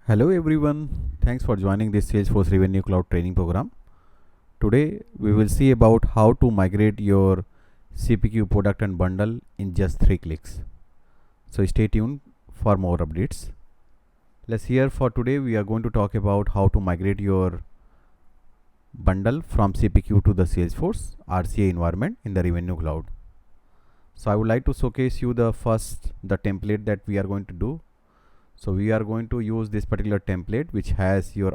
Hello everyone, thanks for joining this Salesforce Revenue Cloud training program. Today we will see about how to migrate your CPQ product and bundle in just 3 clicks. So stay tuned for more updates. Let's hear for today we are going to talk about how to migrate your bundle from CPQ to the Salesforce RCA environment in the Revenue Cloud. So I would like to showcase you the template that we are going to do. So we are going to use this particular template which has your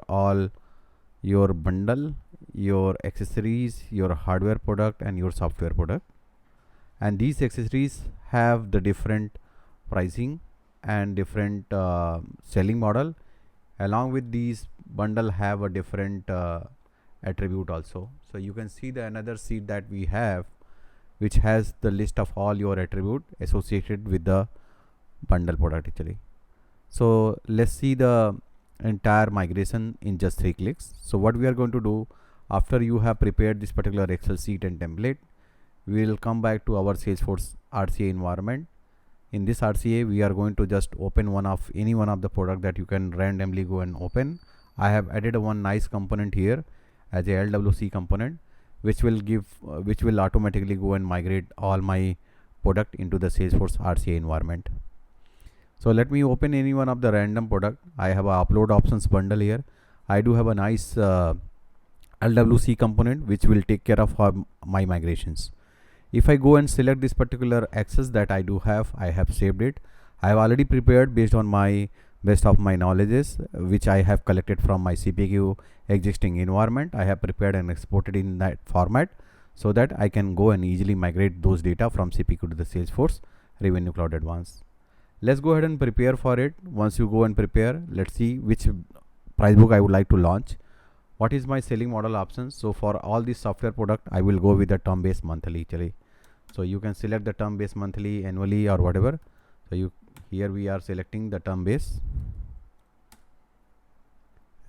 bundle, your accessories, your hardware product and your software product. And these accessories have the different pricing and different selling model. Along with these bundle have a different attribute also. So you can see the another sheet that we have which has the list of all your attribute associated with the bundle product actually. So let's see the entire migration in just 3 clicks. So what we are going to do after you have prepared this particular Excel sheet and template, we will come back to our Salesforce RCA environment. In this RCA, we are going to just open any one of the product that you can randomly go and open. I have added one nice component here as a LWC component, which will automatically go and migrate all my product into the Salesforce RCA environment. So let me open any one of the random product. I have a upload options bundle here. I do have a nice LWC component which will take care of my migrations. If I go and select this particular access that I have saved it. I have already prepared based on my best of my knowledges which I have collected from my CPQ existing environment. I have prepared and exported in that format so that I can go and easily migrate those data from CPQ to the Salesforce Revenue Cloud Advanced. Let's go ahead and prepare for it. Once you go and prepare, let's see which price book I would like to launch. What is my selling model options? So for all these software product, I will go with the term based monthly actually. So you can select the term based monthly, annually or whatever. So here we are selecting the term base.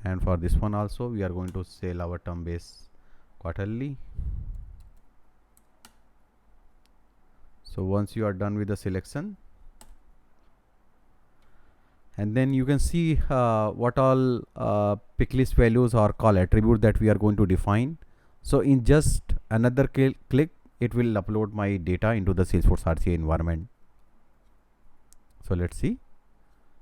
And for this one also, we are going to sell our term base quarterly. So once you are done with the selection, and then you can see what all picklist values or call attribute that we are going to define. So in just another click, it will upload my data into the Salesforce RCA environment. So let's see.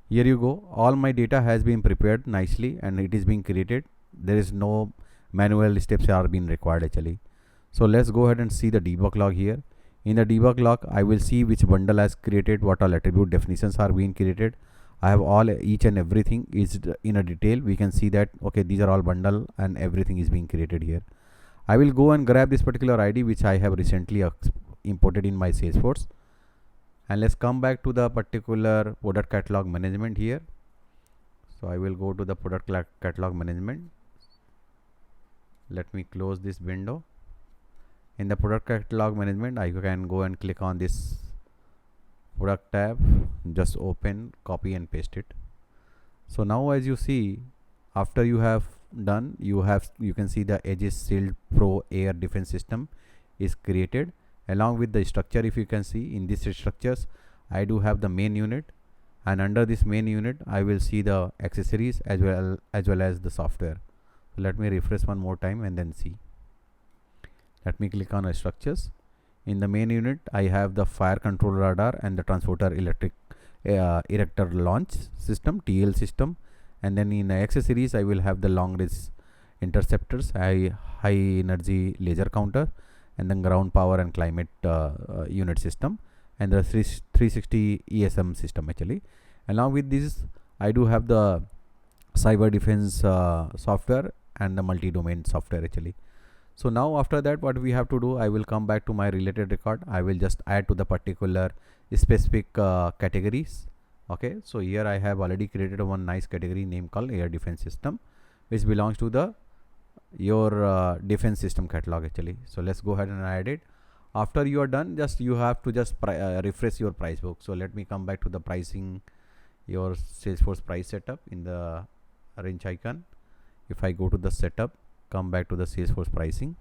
Here you go. All my data has been prepared nicely and it is being created. There is no manual steps are being required actually. So let's go ahead and see the debug log here. In the debug log, I will see which bundle has created, what all attribute definitions are being created. I have each and everything is in a detail. We can see that okay, these are all bundle and everything is being created here. I will go and grab this particular ID which I have recently imported in my Salesforce, and let's come back to the particular product catalog management here. So I will go to the product catalog management. Let me close this window. In the product catalog management, I can go and click on this product tab, just open, copy and paste it. So now as you see, after you have done, you can see the Aegis Shield Pro Air Defense System is created along with the structure. If you can see in these structures, I do have the main unit, and under this main unit I will see the accessories as well as the software. So let me refresh one more time and then see. Let me click on structures. In the main unit, I have the fire control radar and the transporter electric erector launch system, TL system. And then in accessories, I will have the long range interceptors, high energy laser counter, and then ground power and climate unit system, and the 360 ESM system actually. Along with this, I do have the cyber defense software and the multi-domain software actually. So now after that, what we have to do, I will come back to my related record. I will just add to the particular specific categories. Okay, so here I have already created one nice category name called air defense system, which belongs to your defense system catalog actually. So let's go ahead and add it. After you are done, you have to refresh your price book. So let me come back to the pricing, your Salesforce price setup in the orange icon. If I go to the setup, come back to the Salesforce pricing.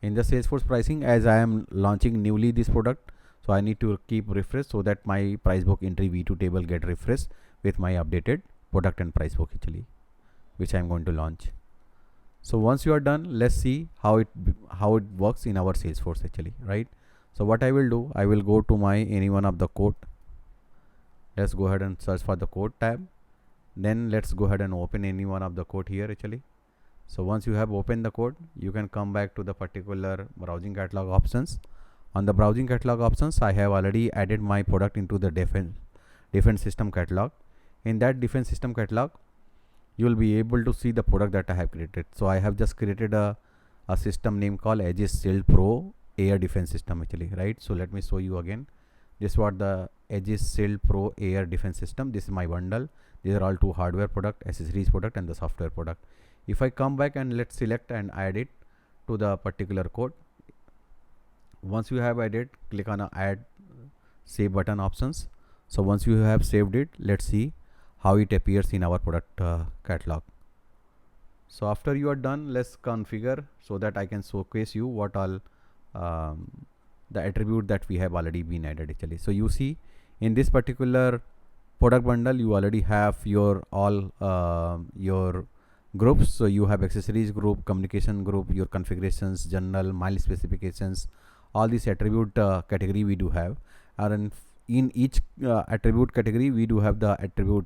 In the Salesforce pricing, as I am launching newly this product, So I need to keep refresh so that my price book entry V2 table get refreshed with my updated product and price book actually, which I'm going to launch. So once you are done, let's see how it works in our Salesforce actually, right? So what I will do, I will go to my any one of the code. Let's go ahead and search for the code tab. Then let's go ahead and open any one of the code here actually. So once you have opened the code, you can come back to the particular browsing catalog options. On the browsing catalog options, I have already added my product into the defense system catalog. In that defense system catalog, you will be able to see the product that I have created. So I have just created a system name called Aegis Shield Pro Air Defense System actually, right? So let me show you again. This is what the Aegis Shield Pro Air Defense System. This is my bundle. These are all two hardware product, accessories product, and the software product. If I come back and let's select and add it to the particular code. Once you have added, click on add save button options. So once you have saved it, let's see how it appears in our product catalog. So after you are done, let's configure so that I can showcase you what all the attribute that we have already been added actually. So you see in this particular product bundle, you already have your all your groups. So you have accessories group, communication group, your configurations, journal, mile specifications, all these attribute category we do have. And in each attribute category, we do have the attribute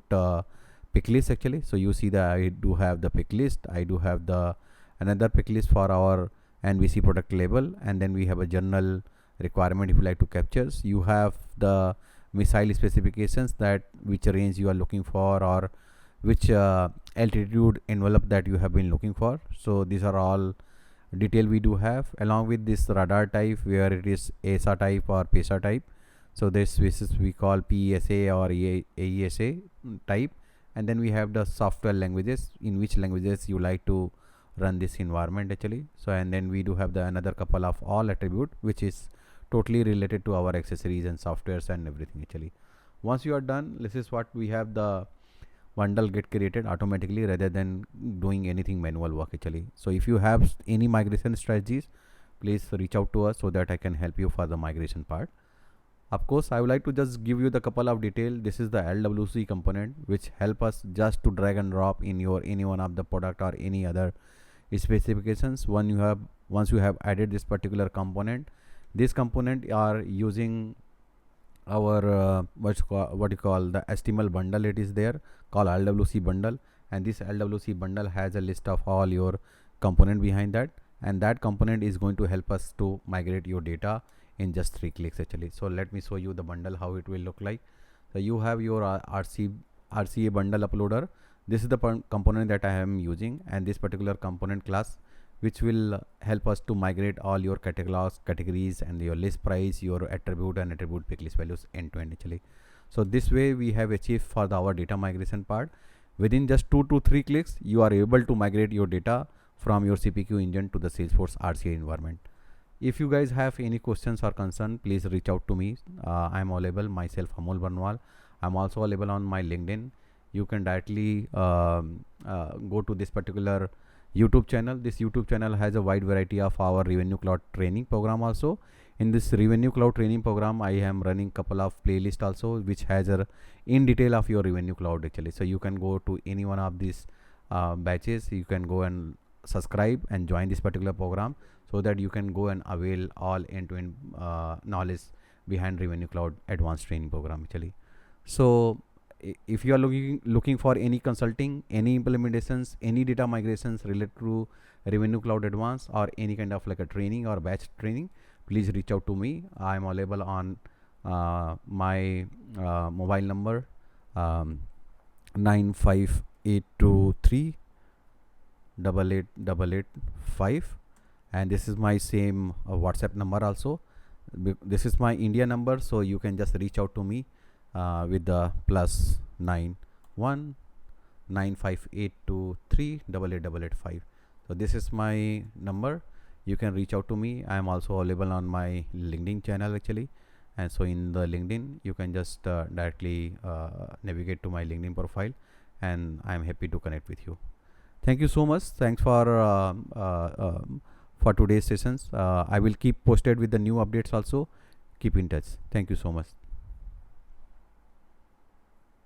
pick list actually. So you see that I do have the pick list, I do have the another pick list for our NVC product label, and then we have a journal requirement if you like to capture. You have the missile specifications, that which range you are looking for, or which altitude envelope that you have been looking for. So these are all detail we do have, along with this radar type, where it is ASA type or PESA type. So this is we call PESA or AESA type. And then we have the software languages, in which languages you like to run this environment actually. So and then we do have the another couple of all attribute, which is totally related to our accessories and softwares and everything actually. Once you are done, this is what we have the bundle get created automatically rather than doing anything manual work actually. So if you have any migration strategies, please reach out to us so that I can help you for the migration part. Of course, I would like to just give you the couple of detail. This is the LWC component, which help us just to drag and drop in your any one of the product or any other specifications. Once you have added this particular component, this component are using our what you call the HTML bundle. It is there called LWC bundle, and this LWC bundle has a list of all your component behind that, and that component is going to help us to migrate your data in just 3 clicks actually. So let me show you the bundle how it will look like. So you have your RCA bundle uploader. This is the component that I am using, and this particular component class, which will help us to migrate all your catalogs, categories, and your list price, your attribute and attribute pick list values end to end actually. So this way we have achieved for our data migration part. Within just 2 to 3 clicks, you are able to migrate your data from your CPQ engine to the Salesforce RCA environment. If you guys have any questions or concern, please reach out to me. I'm available myself, Amol Barnwal. I'm also available on my LinkedIn. You can directly go to this particular YouTube channel. This YouTube channel has a wide variety of our Revenue Cloud training program also. In this Revenue Cloud training program, I am running couple of playlists also, which has a in detail of your Revenue Cloud actually. So you can go to any one of these batches. You can go and subscribe and join this particular program, so that you can go and avail all end-to-end knowledge behind Revenue Cloud Advanced training program actually. So if you are looking for any consulting, any implementations, any data migrations related to Revenue Cloud Advanced, or any kind of like a training or batch training, please reach out to me. I am available on my mobile number 95823 88885, and this is my same WhatsApp number also. This is my India number, so you can just reach out to me with the +91 95823 88885. So this is my number. You can reach out to me. I am also available on my LinkedIn channel actually, and so in the LinkedIn you can just directly navigate to my LinkedIn profile, and I am happy to connect with you. Thank you so much. Thanks for today's sessions. I will keep posted with the new updates also. keep in touch. Thank you so much.